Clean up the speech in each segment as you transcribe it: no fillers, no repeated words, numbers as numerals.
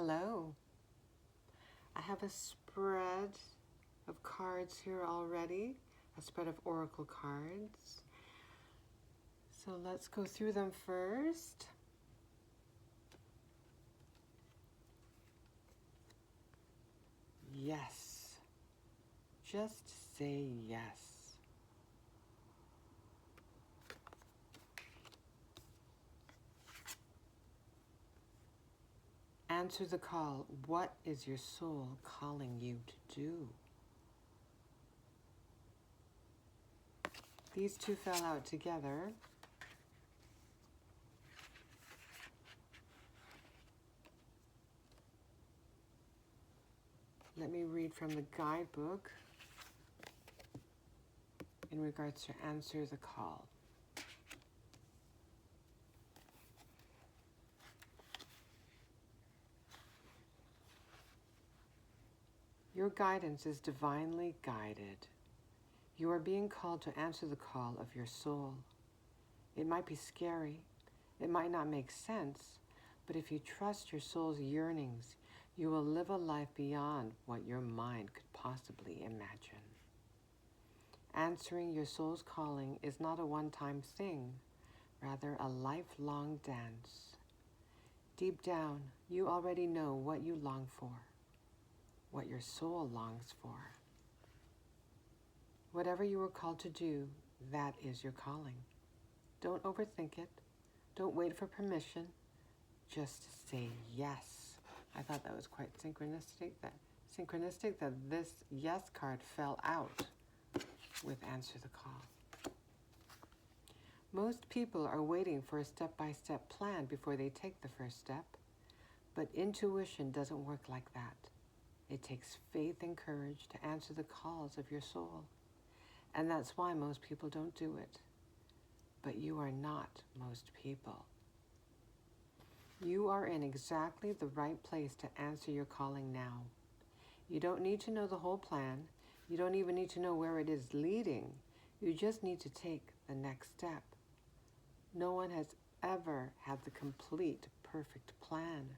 Hello. I have a spread of cards here already, a spread of oracle cards. So let's go through them first. Yes. Just say yes. Answer the call. What is your soul calling you to do? These two fell out together. Let me read from the guidebook in regards to answer the call. Your guidance is divinely guided. You are being called to answer the call of your soul. It might be scary, it might not make sense, but if you trust your soul's yearnings, you will live a life beyond what your mind could possibly imagine. Answering your soul's calling is not a one-time thing, rather a lifelong dance. Deep down, you already know what you long for, what your soul longs for. Whatever you were called to do, that is your calling. Don't overthink it. Don't wait for permission. Just say yes. I thought that was quite synchronistic that this yes card fell out with answer the call. Most people are waiting for a step-by-step plan before they take the first step, but intuition doesn't work like that. It takes faith and courage to answer the calls of your soul. And that's why most people don't do it. But you are not most people. You are in exactly the right place to answer your calling now. You don't need to know the whole plan. You don't even need to know where it is leading. You just need to take the next step. No one has ever had the complete, perfect plan.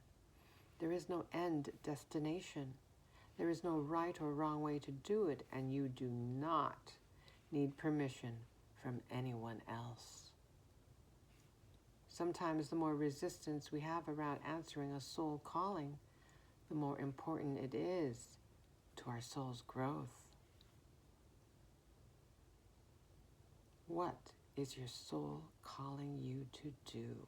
There is no end destination. There is no right or wrong way to do it, and you do not need permission from anyone else. Sometimes the more resistance we have around answering a soul calling, the more important it is to our soul's growth. What is your soul calling you to do?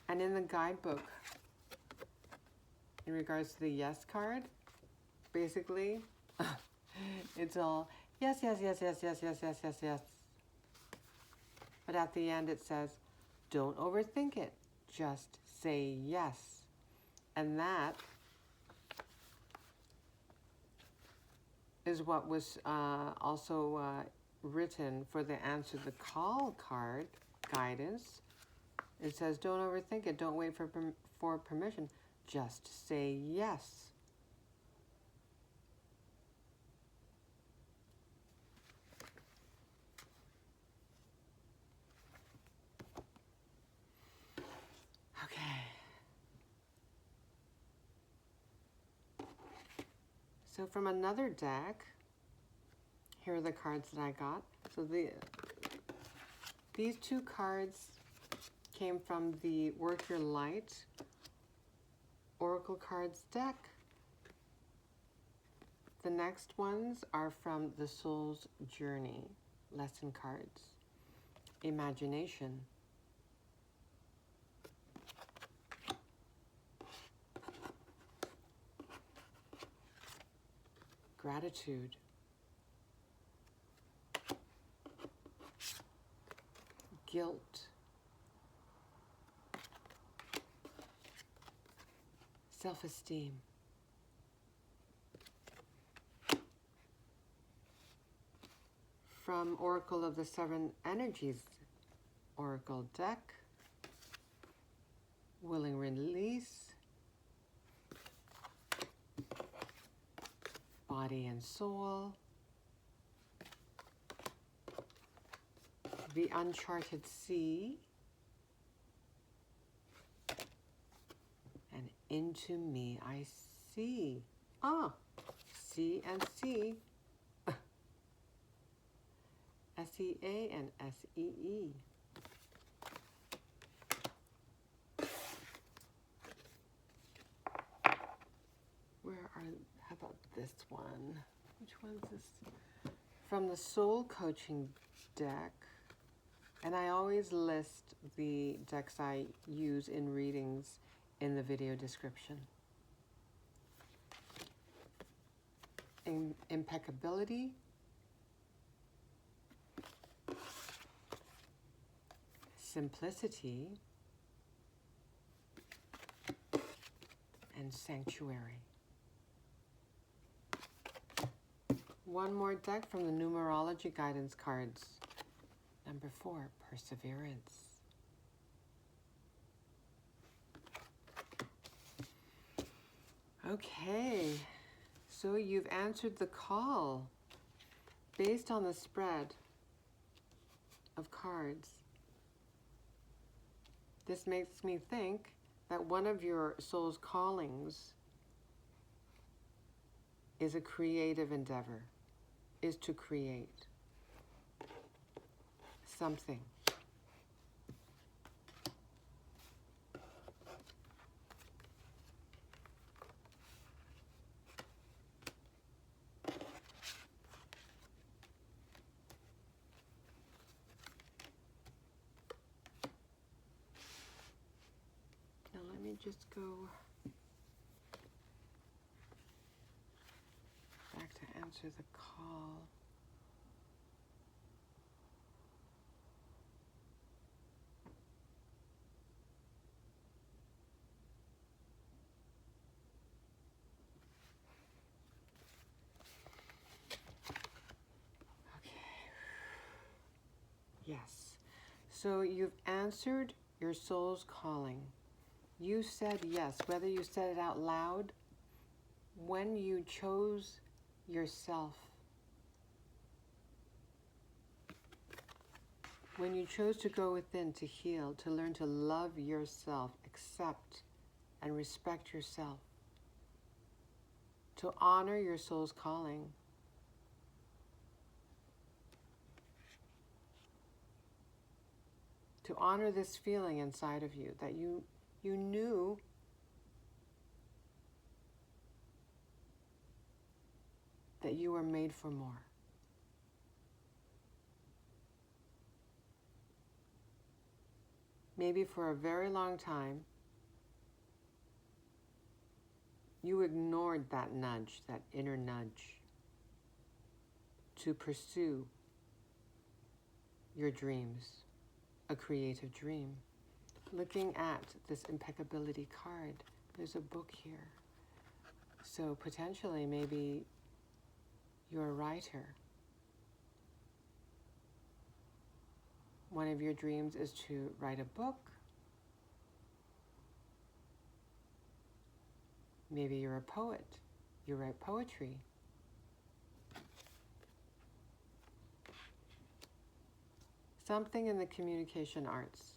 And in the guidebook, in regards to the yes card, basically, it's all yes, yes, yes, yes, yes, yes, yes, yes, yes. But at the end it says, don't overthink it. Just say yes. And that is what was also written for the answer the call card guidance. It says, don't overthink it. Don't wait for permission. Just say yes. Okay. So from another deck, here are the cards that I got. So these two cards came from the Work Your Light Oracle Cards deck. The next ones are from the Soul's Journey lesson cards. Imagination. Gratitude. Guilt. Self-esteem. From Oracle of the Seven Energies Oracle deck, Willing Release, Body and Soul, the uncharted sea, and into me I see. C and C. S-E-A and S-E-E. How about this one? Which one's this? From the Soul Coaching deck. And I always list the decks I use in readings in the video description. Impeccability. Simplicity. And sanctuary. One more deck from the Numerology guidance cards. Number 4, perseverance. Okay, so you've answered the call based on the spread of cards. This makes me think that one of your soul's callings is a creative endeavor, is to create something. Now let me just go back to answer the call. Yes. So you've answered your soul's calling. You said yes, whether you said it out loud, when you chose yourself, when you chose to go within to heal, to learn to love yourself, accept and respect yourself, to honor your soul's calling, to honor this feeling inside of you that you knew that you were made for more. Maybe for a very long time, you ignored that nudge, that inner nudge, to pursue your dreams, a creative dream. Looking at this impeccability card, there's a book here. So potentially, maybe you're a writer. One of your dreams is to write a book. Maybe you're a poet. You write poetry. Something in the communication arts.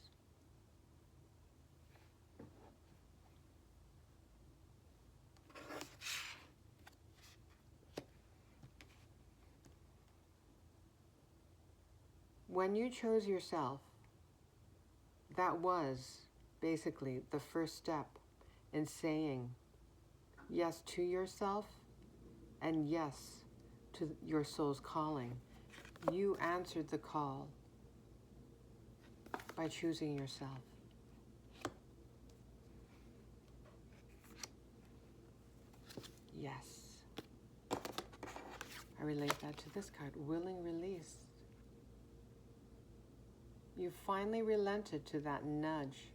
When you chose yourself, that was basically the first step in saying yes to yourself and yes to your soul's calling. You answered the call by choosing yourself. Yes. I relate that to this card, willing release. You finally relented to that nudge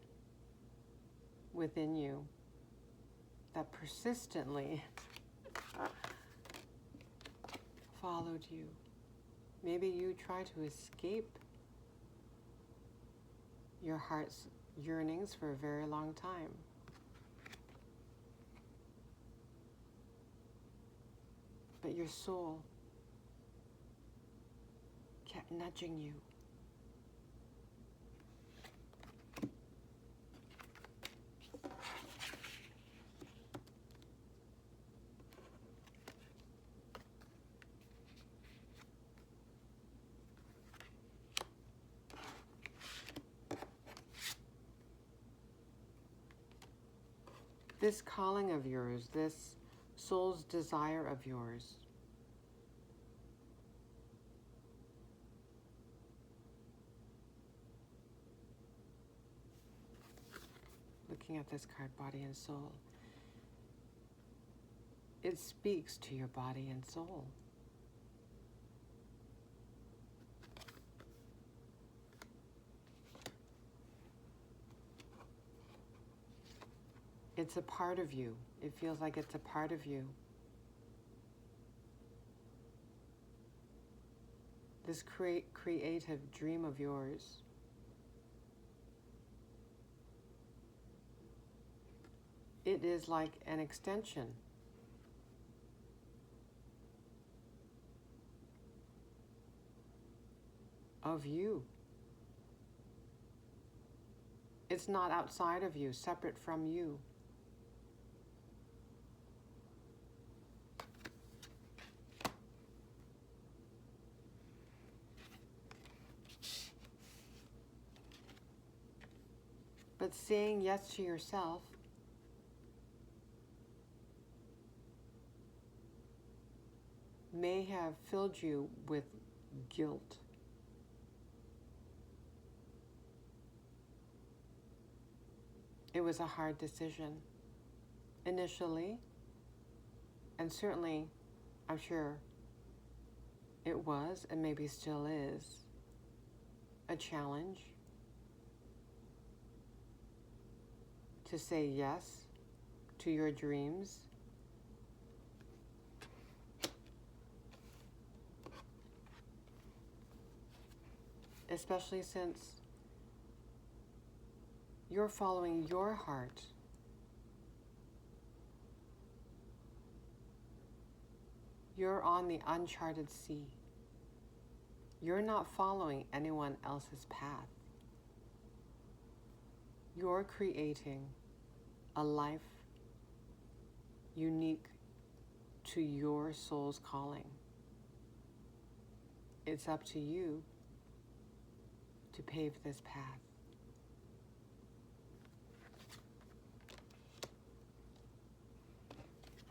within you that persistently followed you. Maybe you tried to escape your heart's yearnings for a very long time. But your soul kept nudging you This calling of yours, this soul's desire of yours, looking at this card, body and soul, it speaks to your body and soul. It's a part of you. It feels like it's a part of you. This creative dream of yours, it is like an extension of you. It's not outside of you, separate from you. But saying yes to yourself may have filled you with guilt. It was a hard decision initially, and certainly, I'm sure it was, and maybe still is, a challenge to say yes to your dreams. Especially since you're following your heart. You're on the uncharted sea. You're not following anyone else's path. You're creating a life unique to your soul's calling. It's up to you to pave this path.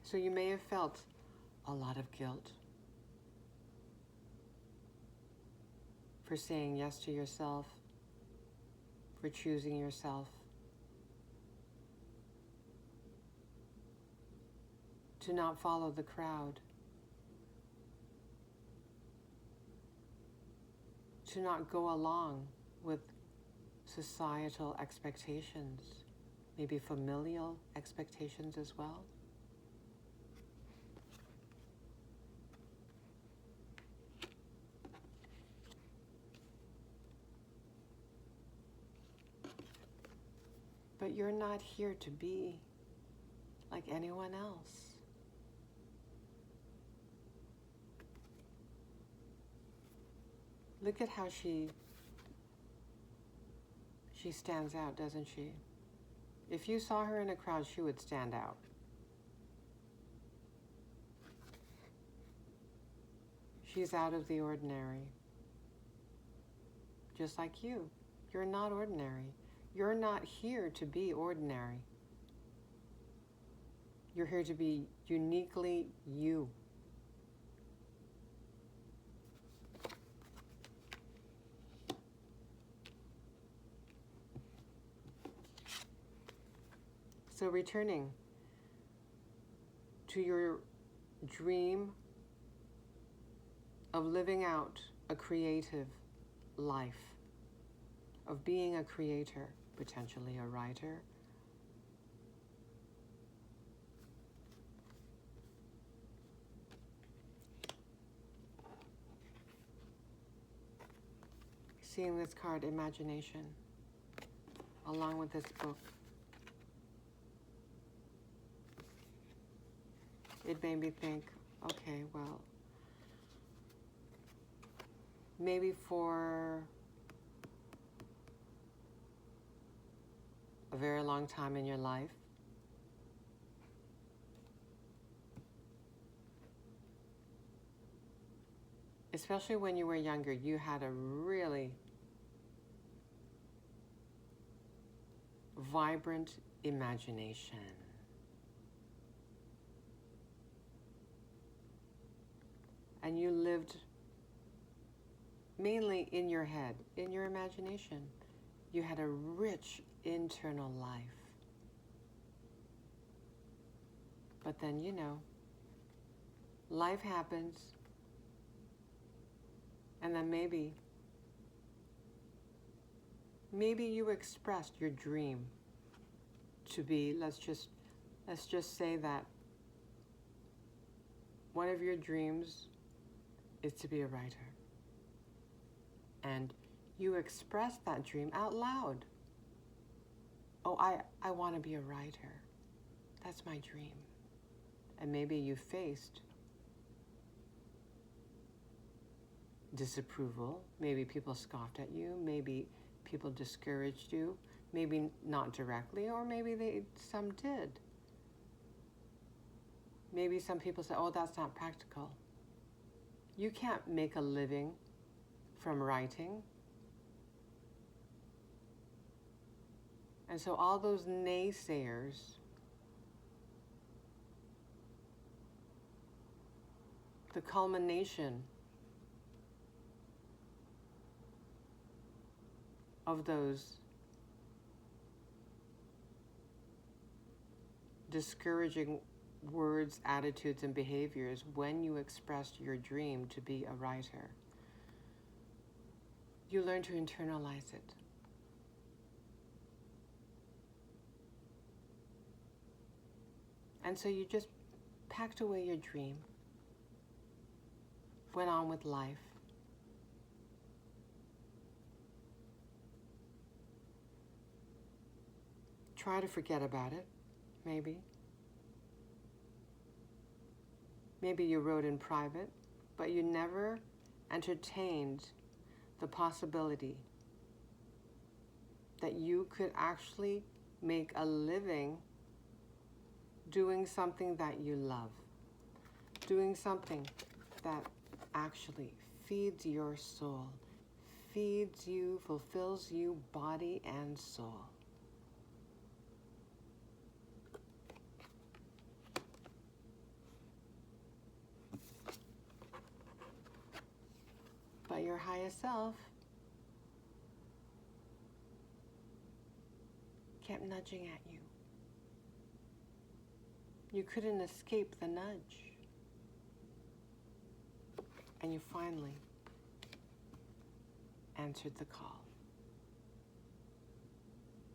So you may have felt a lot of guilt for saying yes to yourself, for choosing yourself, to not follow the crowd, to not go along with societal expectations, maybe familial expectations as well. But you're not here to be like anyone else. Look at how she stands out, doesn't she? If you saw her in a crowd, she would stand out. She's out of the ordinary. Just like you. You're not ordinary. You're not here to be ordinary. You're here to be uniquely you. So returning to your dream of living out a creative life, of being a creator, potentially a writer, seeing this card, imagination, along with this book, it made me think, okay, well, maybe for a very long time in your life, especially when you were younger, you had a really vibrant imagination. and you lived mainly in your head, in your imagination. You had a rich internal life. But then, life happens, and then maybe you expressed your dream to be, let's just say that one of your dreams is to be a writer. And you expressed that dream out loud. Oh, I want to be a writer. That's my dream. And maybe you faced disapproval. Maybe people scoffed at you. Maybe people discouraged you. Maybe not directly, or maybe some did. Maybe some people said, oh, that's not practical. You can't make a living from writing. And so all those naysayers the culmination of those discouraging words, attitudes, and behaviors when you expressed your dream to be a writer. You learn to internalize it. And so you just packed away your dream, went on with life. Try to forget about it, maybe. Maybe you wrote in private, but you never entertained the possibility that you could actually make a living doing something that you love, doing something that actually feeds your soul, feeds you, fulfills you, body and soul. But your highest self kept nudging at you. You couldn't escape the nudge. And you finally answered the call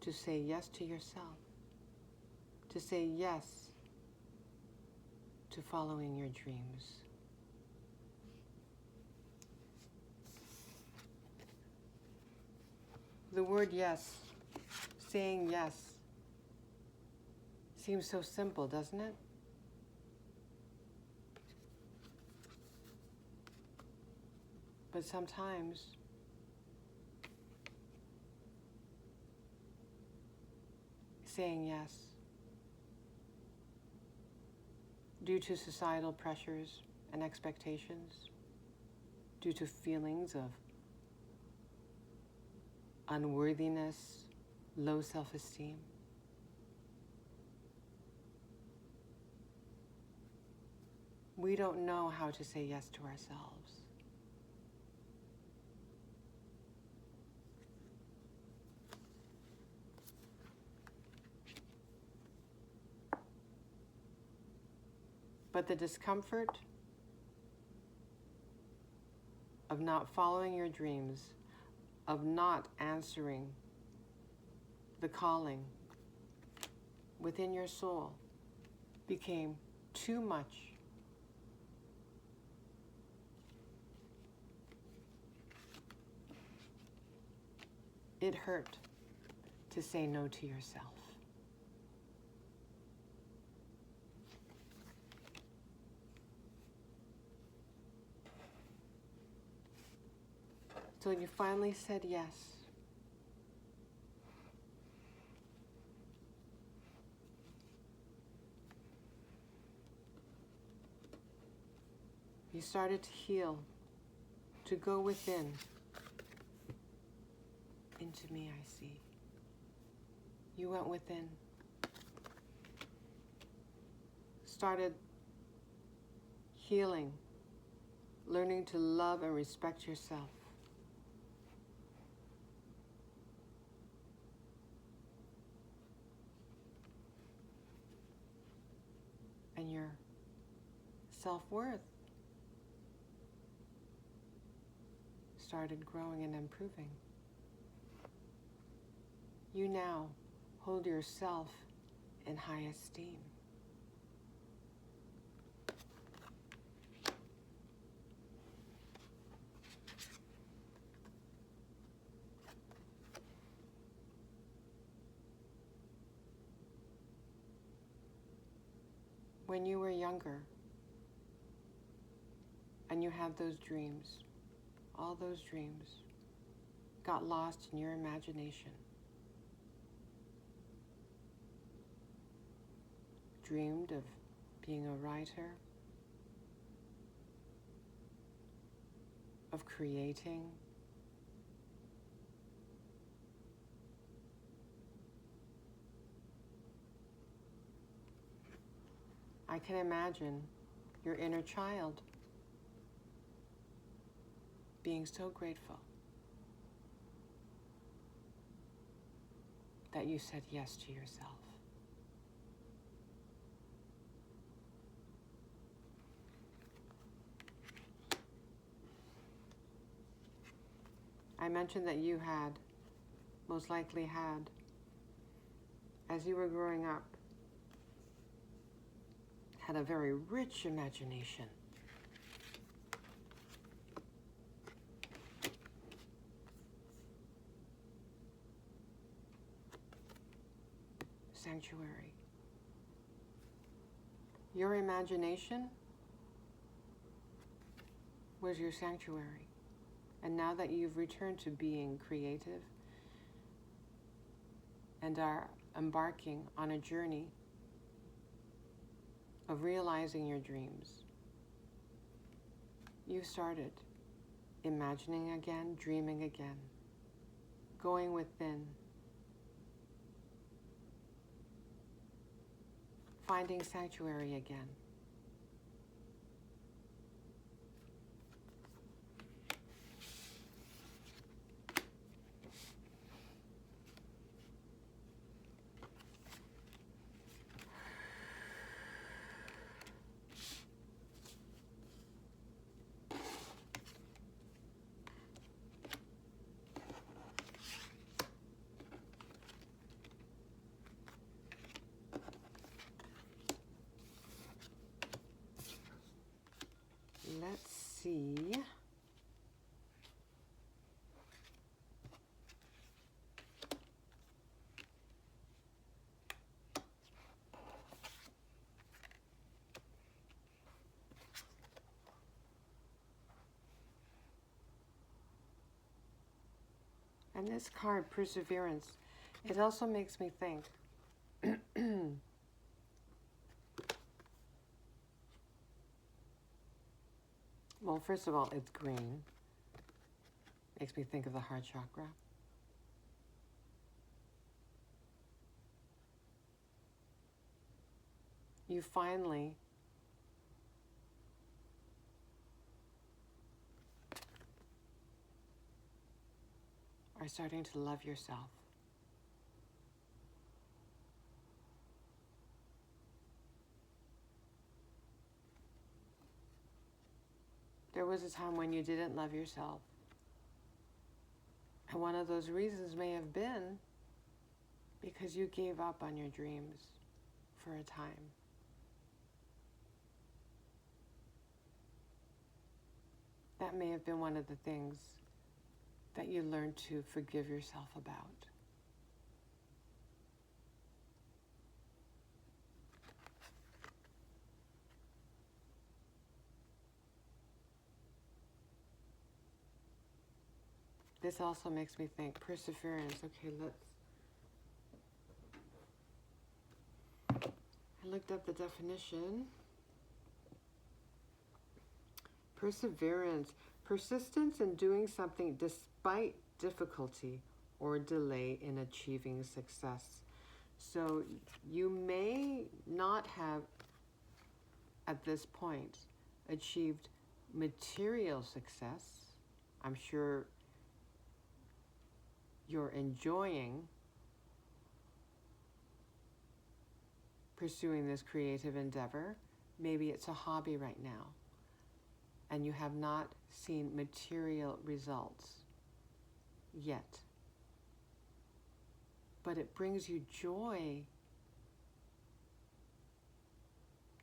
to say yes to yourself, to say yes to following your dreams. The word yes, saying yes, seems so simple, doesn't it? But sometimes saying yes, due to societal pressures and expectations, due to feelings of unworthiness, low self-esteem, we don't know how to say yes to ourselves. But the discomfort of not following your dreams, of not answering the calling within your soul, became too much. It hurt to say no to yourself. So you finally said yes. You started to heal, to go within. Into me I see. You went within. Started healing learning to love and respect yourself. And your self-worth started growing and improving. You now hold yourself in high esteem. When you were younger and you had those dreams, all those dreams got lost in your imagination. Dreamed of being a writer, of creating, I can imagine your inner child being so grateful that you said yes to yourself. I mentioned that you had, most likely had, as you were growing up, had a very rich imagination. Sanctuary. Your imagination was your sanctuary. And now that you've returned to being creative and are embarking on a journey of realizing your dreams, you started imagining again, dreaming again, going within, finding sanctuary again. Let's see. And this card, Perseverance, it also makes me think. Well, first of all, it's green. Makes me think of the heart chakra. You finally are starting to love yourself. There was a time when you didn't love yourself. And one of those reasons may have been because you gave up on your dreams for a time. That may have been one of the things that you learned to forgive yourself about. This also makes me think, perseverance. Okay, I looked up the definition. Perseverance, persistence in doing something despite difficulty or delay in achieving success. So you may not have, at this point, achieved material success. I'm sure you're enjoying pursuing this creative endeavor. Maybe it's a hobby right now, and you have not seen material results yet. But it brings you joy.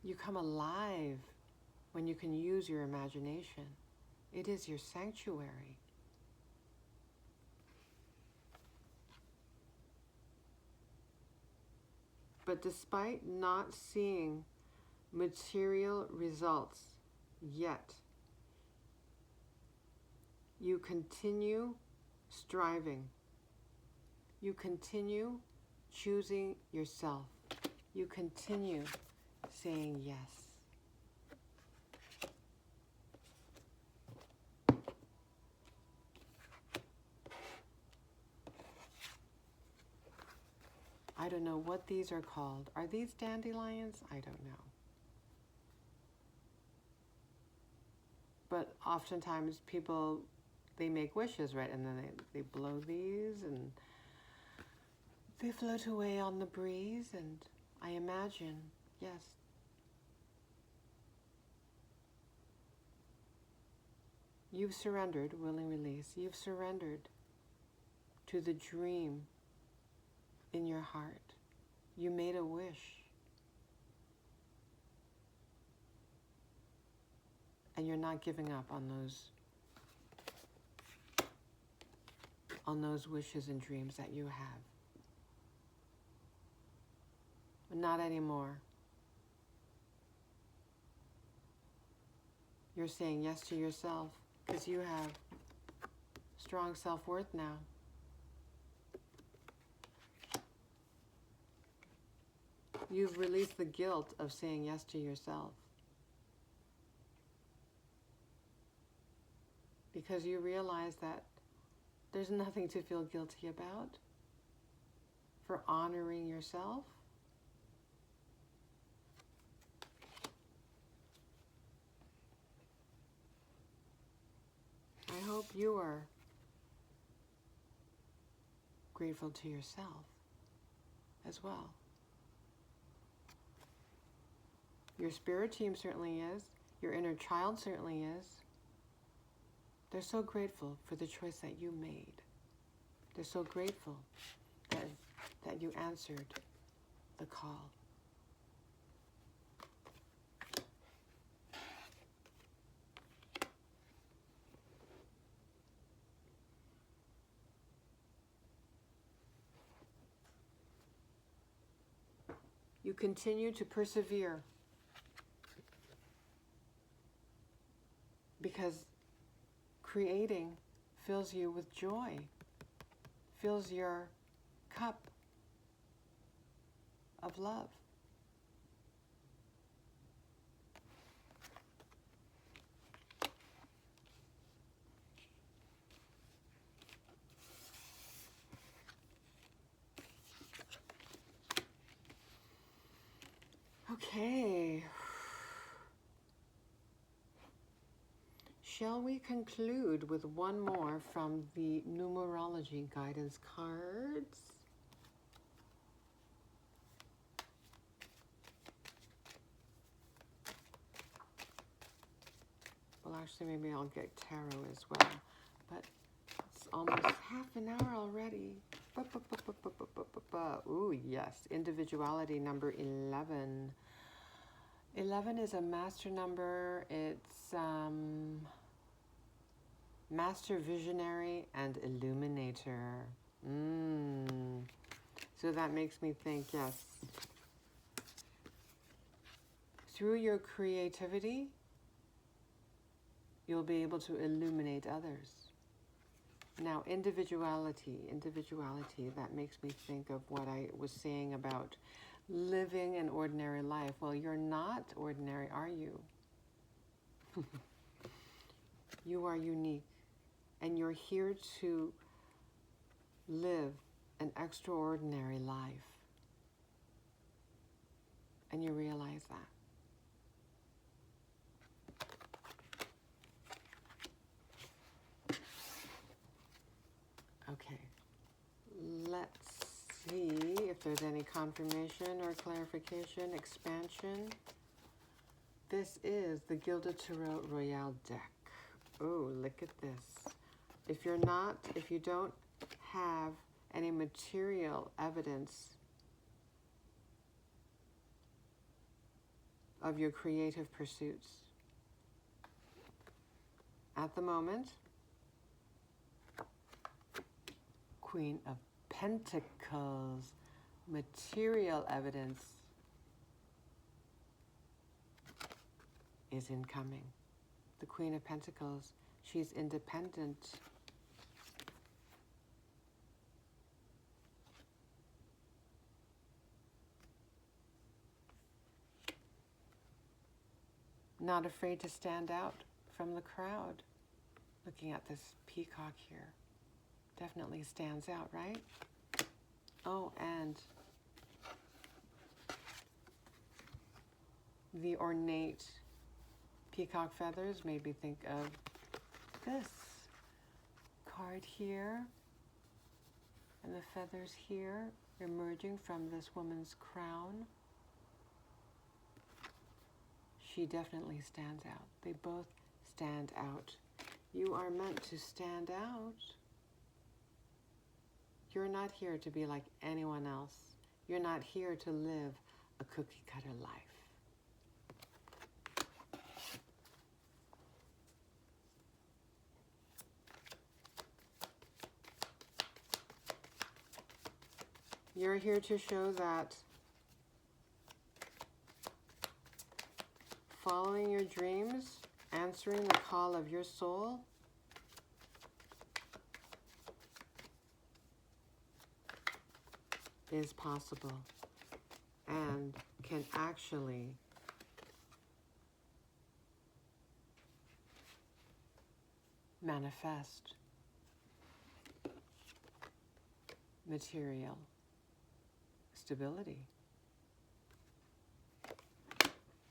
You come alive when you can use your imagination. It is your sanctuary. But despite not seeing material results yet, you continue striving. You continue choosing yourself. You continue saying yes. I don't know what these are called. Are these dandelions? I don't know. But oftentimes people, they make wishes, right? And then they blow these and they float away on the breeze. And I imagine, yes, you've surrendered, willing release. You've surrendered to the dream in your heart. You made a wish. And you're not giving up on those wishes and dreams that you have. But not anymore. You're saying yes to yourself because you have strong self-worth now. You've released the guilt of saying yes to yourself. Because you realize that there's nothing to feel guilty about for honoring yourself. I hope you are grateful to yourself as well. Your spirit team certainly is. Your inner child certainly is. They're so grateful for the choice that you made. They're so grateful that you answered the call. You continue to persevere because creating fills you with joy, fills your cup of love. Okay. Shall we conclude with one more from the Numerology guidance cards? Well, actually, maybe I'll get tarot as well. But it's almost half an hour already. Ooh, yes. Individuality number 11. 11 is a master number. It's master visionary and illuminator. So that makes me think, yes. Through your creativity, you'll be able to illuminate others. Now, individuality, that makes me think of what I was saying about living an ordinary life. Well, you're not ordinary, are you? You are unique, and you're here to live an extraordinary life. And you realize that. there's any confirmation or clarification, expansion. This is the Gilded Tarot Royale deck. Oh, look at this. If you don't have any material evidence of your creative pursuits at the moment, Queen of Pentacles, material evidence is incoming. The Queen of Pentacles, she's independent. Not afraid to stand out from the crowd. Looking at this peacock here. Definitely stands out, right? Oh, and the ornate peacock feathers made me think of this card here. And the feathers here emerging from this woman's crown. She definitely stands out. They both stand out. You are meant to stand out. You're not here to be like anyone else. You're not here to live a cookie-cutter life. You're here to show that following your dreams, answering the call of your soul, is possible and can actually manifest material stability.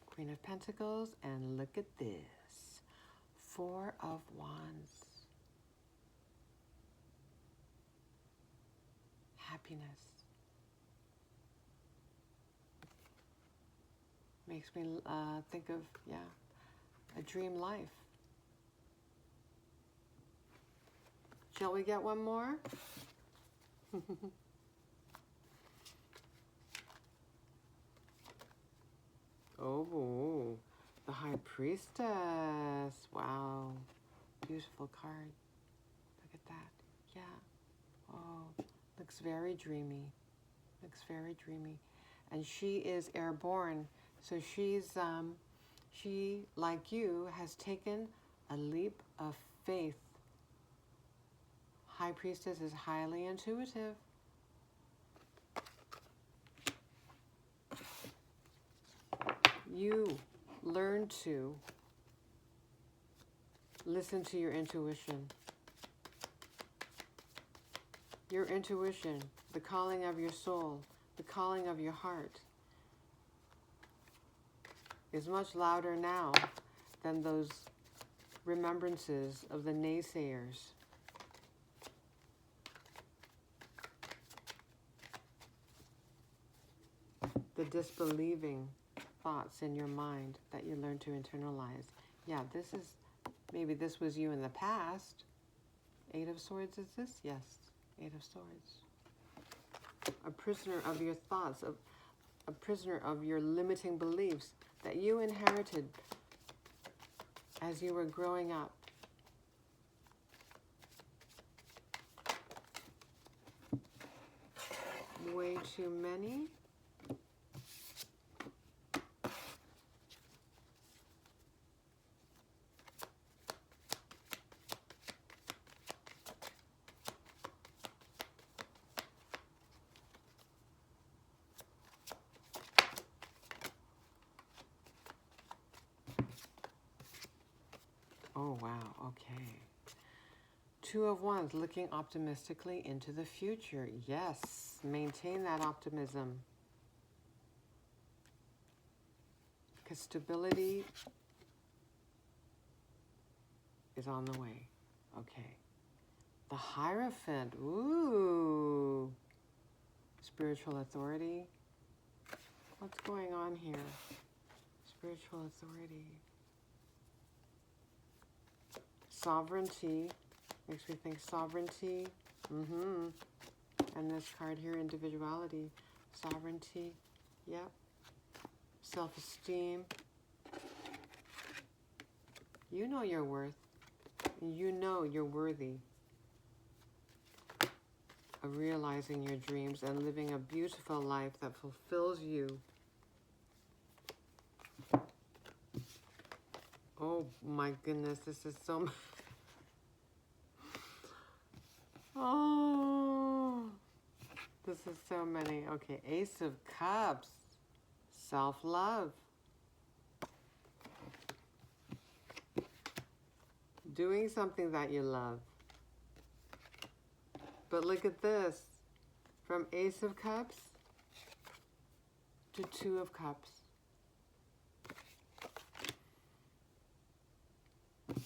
Queen of Pentacles, and look at this. Four of Wands. Happiness. Makes me think of, a dream life. Shall we get one more? Oh, the High Priestess. Wow. Beautiful card. Look at that. Yeah. Oh, looks very dreamy. Looks very dreamy. And she is airborne. So she, like you, has taken a leap of faith. High Priestess is highly intuitive. You learn to listen to your intuition. Your intuition, the calling of your soul, the calling of your heart, is much louder now than those remembrances of the naysayers. The disbelieving thoughts in your mind that you learn to internalize. Yeah, maybe this was you in the past. Eight of Swords is this? Yes, Eight of Swords. A prisoner of your thoughts, a prisoner of your limiting beliefs that you inherited as you were growing up. Way too many. Oh, wow. Okay. Two of Wands, looking optimistically into the future. Yes, maintain that optimism. Because stability is on the way. Okay. The Hierophant. Ooh. Spiritual authority. What's going on here? Spiritual authority. Sovereignty. Makes me think sovereignty. And this card here, individuality. Sovereignty. Yep. Self-esteem. You know your worth. You know you're worthy of realizing your dreams and living a beautiful life that fulfills you. Oh my goodness, this is so much. Oh, this is so many. Okay, Ace of Cups, self-love. Doing something that you love. But look at this. From Ace of Cups to Two of Cups.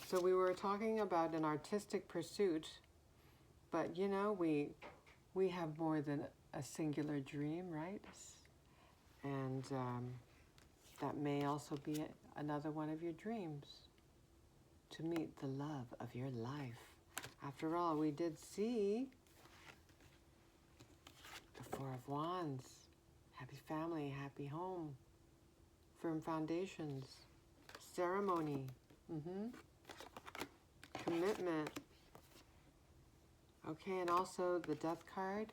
So we were talking about an artistic pursuit, but you know, we have more than a singular dream, right? And that may also be another one of your dreams, to meet the love of your life. After all, we did see the Four of Wands. Happy family, happy home, firm foundations, ceremony, commitment. Okay, and also the Death card.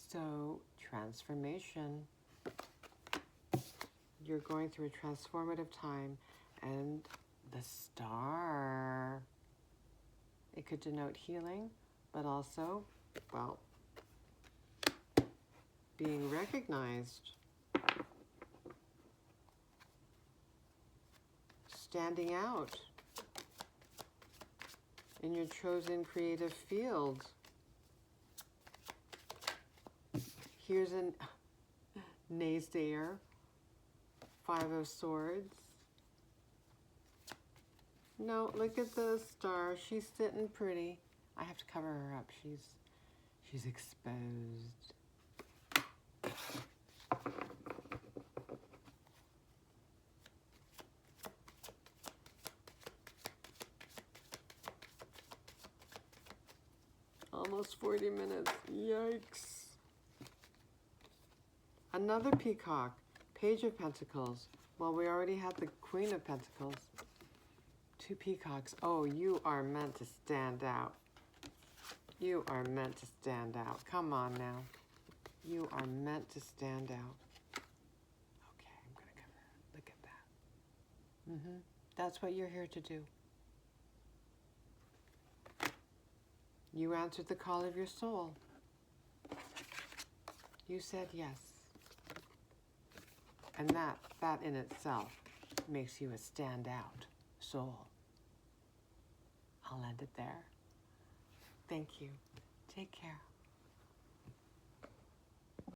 So, transformation. You're going through a transformative time. And the Star. It could denote healing, but also, well, being recognized. Standing out in your chosen creative field. Here's a naysayer. Five of Swords. No, look at the Star. She's sitting pretty. I have to cover her up. She's exposed. Almost 40 minutes. Yikes. Another peacock. Page of Pentacles. Well, we already had the Queen of Pentacles. Two peacocks. Oh, you are meant to stand out. You are meant to stand out. Come on now. You are meant to stand out. Okay, I'm going to cover it. Look at that. That's what you're here to do. You answered the call of your soul. You said yes. And that in itself makes you a standout soul. I'll end it there. Thank you. Take care.